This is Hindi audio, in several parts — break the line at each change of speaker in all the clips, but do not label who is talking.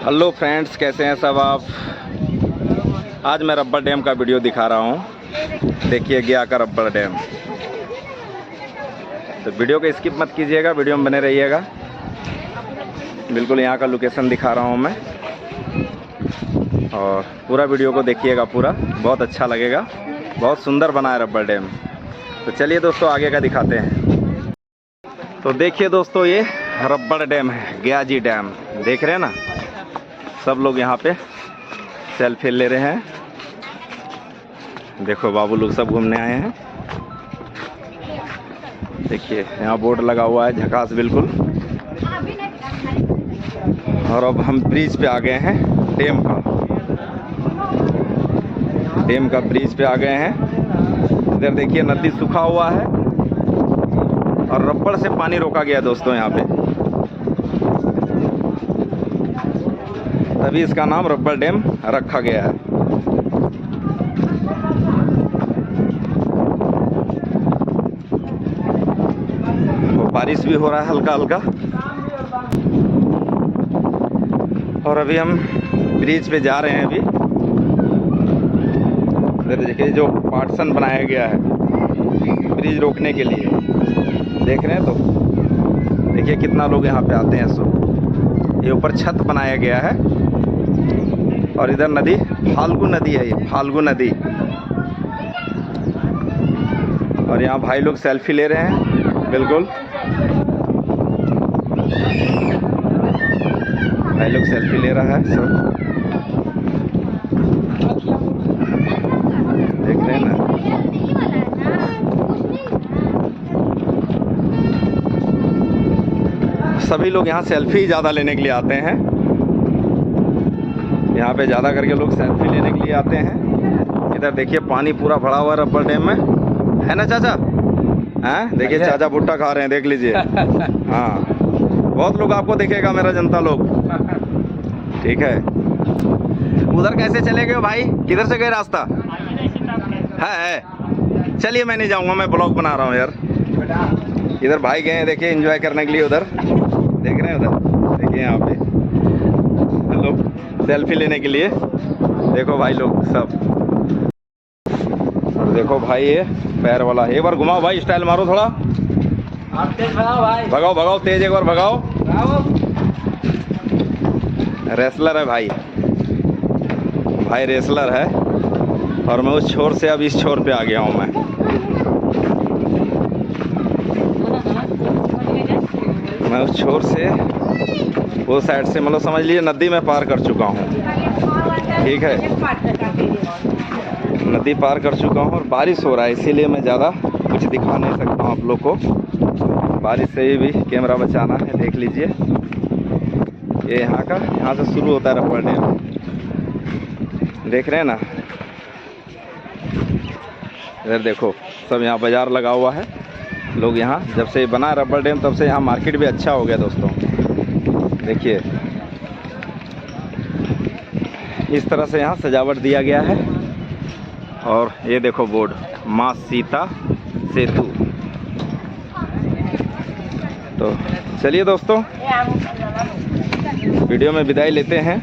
हेलो फ्रेंड्स, कैसे हैं सब आप। आज मैं रब्बर डैम का वीडियो दिखा रहा हूं। देखिए गया का रब्बर डैम। तो वीडियो को स्किप मत कीजिएगा, वीडियो में बने रहिएगा। बिल्कुल यहाँ का लोकेशन दिखा रहा हूं मैं, और पूरा वीडियो को देखिएगा, पूरा बहुत अच्छा लगेगा। बहुत सुंदर बना है रब्बर डैम। तो चलिए दोस्तों आगे का दिखाते हैं। तो देखिए दोस्तों, ये रब्बर डैम है, गया जी डैम। देख रहे हैं ना, सब लोग यहाँ पे सेल्फी ले रहे हैं। देखो बाबू लोग सब घूमने आए हैं। देखिए यहाँ बोर्ड लगा हुआ है, झकास बिल्कुल। और अब हम ब्रिज पे आ गए हैं, डैम का ब्रिज पे आ गए हैं। इधर देखिए नदी सूखा हुआ है और रब्बर से पानी रोका गया है दोस्तों यहाँ पे, तभी इसका नाम रब्बर डैम रखा गया है। तो बारिश भी हो रहा है हल्का हल्का। और अभी हम ब्रिज पे जा रहे हैं। अभी इधर देखिए जो पार्टीशन बनाया गया है ब्रिज रोकने के लिए, देख रहे हैं। तो देखिए कितना लोग यहाँ पे आते हैं। सो ये ऊपर छत बनाया गया है और इधर नदी फाल्गु नदी है, ये फाल्गु नदी। और यहाँ भाई लोग सेल्फी ले रहे हैं, बिल्कुल भाई लोग सेल्फी ले रहा है सब, देख रहे हैं ना। सभी लोग यहाँ सेल्फी ज़्यादा लेने के लिए आते हैं। यहाँ पे ज़्यादा करके लोग सेल्फी लेने के लिए आते हैं। इधर देखिए पानी पूरा भरा हुआ है रब्बर डैम में, है ना चाचा? हैं, देखिए चाचा भुट्टा खा रहे हैं, देख लीजिए। हाँ, बहुत लोग आपको देखेगा, मेरा जनता लोग। ठीक है, उधर कैसे चले गए भाई? किधर से गए रास्ता है? चलिए मैं नहीं जाऊँगा, मैं ब्लॉग बना रहा हूँ यार। इधर भाई गए हैं देखिए एंजॉय करने के लिए, उधर देख रहे हैं। उधर देखिए यहाँ पे लोग सेल्फी लेने के लिए, देखो भाई लोग सब। और देखो भाई ये पैर वाला, एक बार घुमाओ भाई, स्टाइल मारो थोड़ा।
आप तेज भगाओ भाई,
भगाओ भगाओ तेज, एक बार भगाओ। रेसलर है भाई, भाई रेसलर है। और मैं उस छोर से अब इस छोर पे आ गया हूँ मैं उस छोर से वो साइड से, मतलब समझ लीजिए नदी में पार कर चुका हूँ। ठीक है, नदी पार कर चुका हूँ और बारिश हो रहा है, इसीलिए मैं ज़्यादा कुछ दिखा नहीं सकता हूँ आप लोग को। बारिश से ही भी कैमरा बचाना है। देख लीजिए ये यहाँ से शुरू होता है रब्बर डैम, देख रहे हैं ना। इधर देखो सब यहाँ बाज़ार लगा हुआ है। लोग यहाँ जब से बना रब्बर डैम तब से यहाँ मार्केट भी अच्छा हो गया दोस्तों। देखिए इस तरह से यहाँ सजावट दिया गया है। और ये देखो बोर्ड, माँ सीता सेतु। तो चलिए दोस्तों वीडियो में विदाई लेते हैं।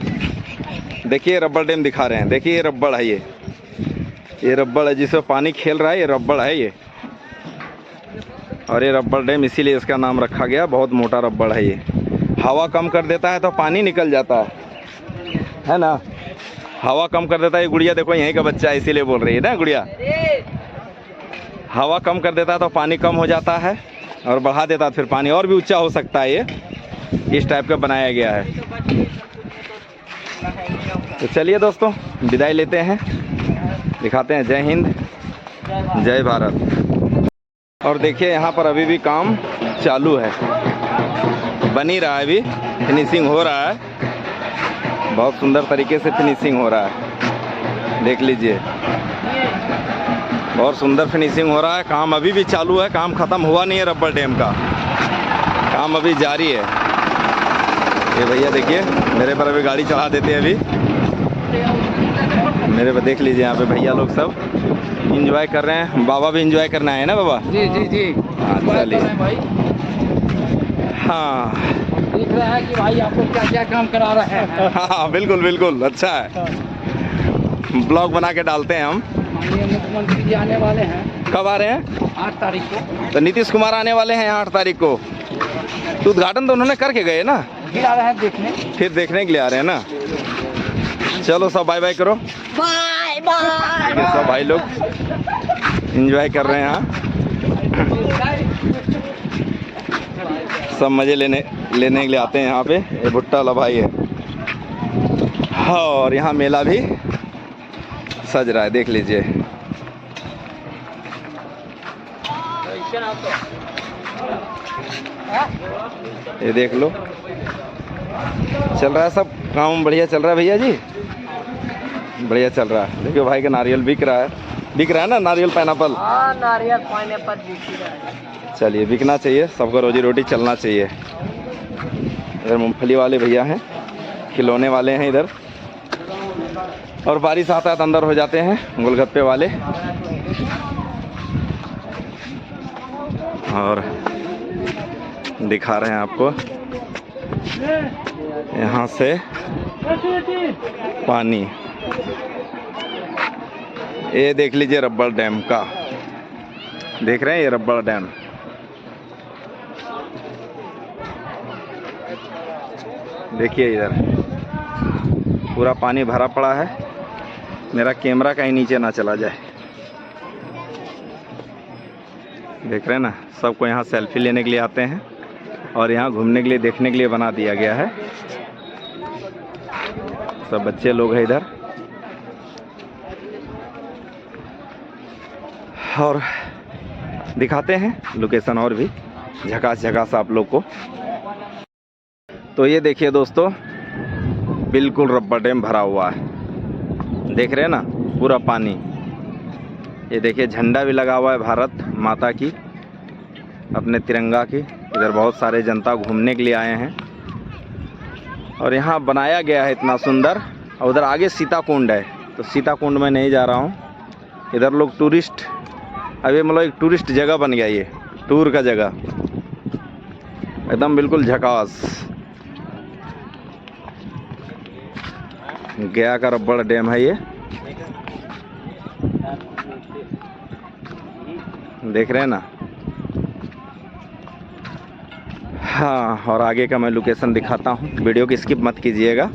देखिए रब्बर डैम दिखा रहे हैं, देखिए ये रब्बर है, ये रब्बर है जिसमें पानी खेल रहा है, ये रब्बर है ये। और ये रब्बर डैम इसीलिए इसका नाम रखा गया, बहुत मोटा रब्बर है ये। हवा कम कर देता है तो पानी निकल जाता है ना। हवा कम कर देता है। ये गुड़िया देखो यहीं का बच्चा है, इसीलिए बोल रही है ना गुड़िया। हवा कम कर देता है तो पानी कम हो जाता है, और बढ़ा देता है फिर पानी और भी ऊंचा हो सकता है। ये इस टाइप का बनाया गया है। तो चलिए दोस्तों विदाई लेते हैं, दिखाते हैं। जय हिंद, जय भारत। और देखिए यहाँ पर अभी भी काम चालू है, बन ही रहा है, अभी फिनिशिंग हो रहा है। बहुत सुंदर तरीके से फिनिशिंग हो रहा है, देख लीजिए। बहुत सुंदर फिनिशिंग हो रहा है। काम अभी भी चालू है, काम ख़त्म हुआ नहीं है। रब्बर डैम का काम अभी जारी है। ये भैया देखिए मेरे पर अभी गाड़ी चला देते हैं। अभी मेरे पर देख लीजिए, यहाँ पे भैया लोग सब इंजॉय कर रहे हैं। बाबा भी इंजॉय करना है ना बाबा?
जी जी जी।
हाँ चलिए। हाँ
देख रहे हैं कि भाई आपको क्या क्या काम करा रहे हैं।
हाँ बिल्कुल बिल्कुल, अच्छा है, ब्लॉग बना के डालते हैं हम।
माननीय मुख्यमंत्री जी आने वाले हैं
कब आ रहे हैं?
8 तारीख को।
तो नीतीश कुमार आने वाले हैं 8 तारीख को। तो उद्घाटन तो उन्होंने करके गए ना,
फिर आ रहे हैं देखने।
फिर देखने के लिए आ रहे हैं ना। चलो सब बाय बाय करो।
Bye bye.
ये सब भाई लोग एंजॉय कर रहे हैं यहाँ, सब मजे लेने के लिए आते हैं यहाँ पे। ये भुट्टा वाला भाई है। हाँ, और यहाँ मेला भी सज रहा है, देख लीजिए। ये देख लो, चल रहा है सब काम, बढ़िया चल रहा है भैया जी, बढ़िया चल रहा है। देखियो भाई का नारियल बिक रहा है ना, नारियल पाइनएप्पल।
हाँ, नारियल पाइनएप्पल बिक रहा है।
चलिए, बिकना चाहिए, सबको रोजी रोटी चलना चाहिए। इधर मूंगफली वाले भैया हैं, खिलौने वाले हैं इधर, और बारिश आता है तो अंदर हो जाते हैं गोलगप्पे वाले। और दिखा रहे हैं आपको यहाँ से पानी। ये देख लीजिए रब्बड़ डैम का, देख रहे हैं ये रब्बड़ डैम। देखिए इधर पूरा पानी भरा पड़ा है, मेरा कैमरा कहीं नीचे ना चला जाए। देख रहे हैं ना, सबको यहाँ सेल्फी लेने के लिए आते हैं, और यहाँ घूमने के लिए, देखने के लिए बना दिया गया है। सब बच्चे लोग हैं इधर, और दिखाते हैं लोकेशन और भी झकास झकास आप लोग को। तो ये देखिए दोस्तों, बिल्कुल रब्बड़ डैम भरा हुआ है, देख रहे हैं ना, पूरा पानी। ये देखिए झंडा भी लगा हुआ है भारत माता की, अपने तिरंगा की। इधर बहुत सारे जनता घूमने के लिए आए हैं, और यहाँ बनाया गया है इतना सुंदर। और उधर आगे सीता कुंड है, तो सीता कुंड में नहीं जा रहा हूँ। इधर लोग टूरिस्ट, अभी मतलब एक टूरिस्ट जगह बन गया, ये टूर का जगह, एकदम बिल्कुल झकास। गया का रब्बड़ डैम है ये, देख रहे हैं ना। हाँ, और आगे का मैं लोकेशन दिखाता हूँ, वीडियो की स्किप मत कीजिएगा।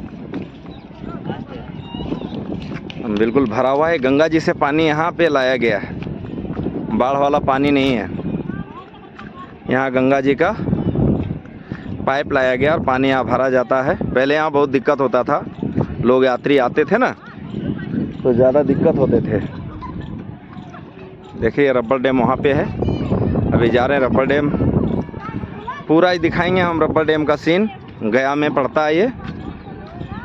बिल्कुल भरा हुआ है, गंगा जी से पानी यहाँ पे लाया गया है, बाढ़ वाला पानी नहीं है। यहाँ गंगा जी का पाइप लाया गया और पानी यहाँ भरा जाता है। पहले यहाँ बहुत दिक्कत होता था, लोग यात्री आते थे ना तो ज़्यादा दिक्कत होते थे। देखिए रब्बड़ डैम वहाँ पे है, अभी जा रहे हैं रब्बड़ डैम, पूरा ही दिखाएंगे हम रब्बड़ डैम का सीन। गया में पड़ता है ये,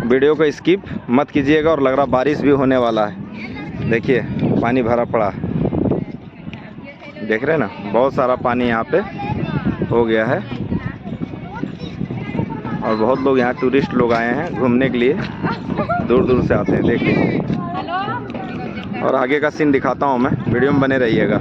वीडियो को स्किप मत कीजिएगा। और लग रहा बारिश भी होने वाला है, देखिए पानी भरा पड़ा, देख रहे हैं ना, बहुत सारा पानी यहाँ पे हो गया है। और बहुत लोग यहाँ टूरिस्ट लोग आए हैं घूमने के लिए, दूर दूर से आते हैं, देखिए। और आगे का सीन दिखाता हूँ मैं, वीडियो में बने रहिएगा।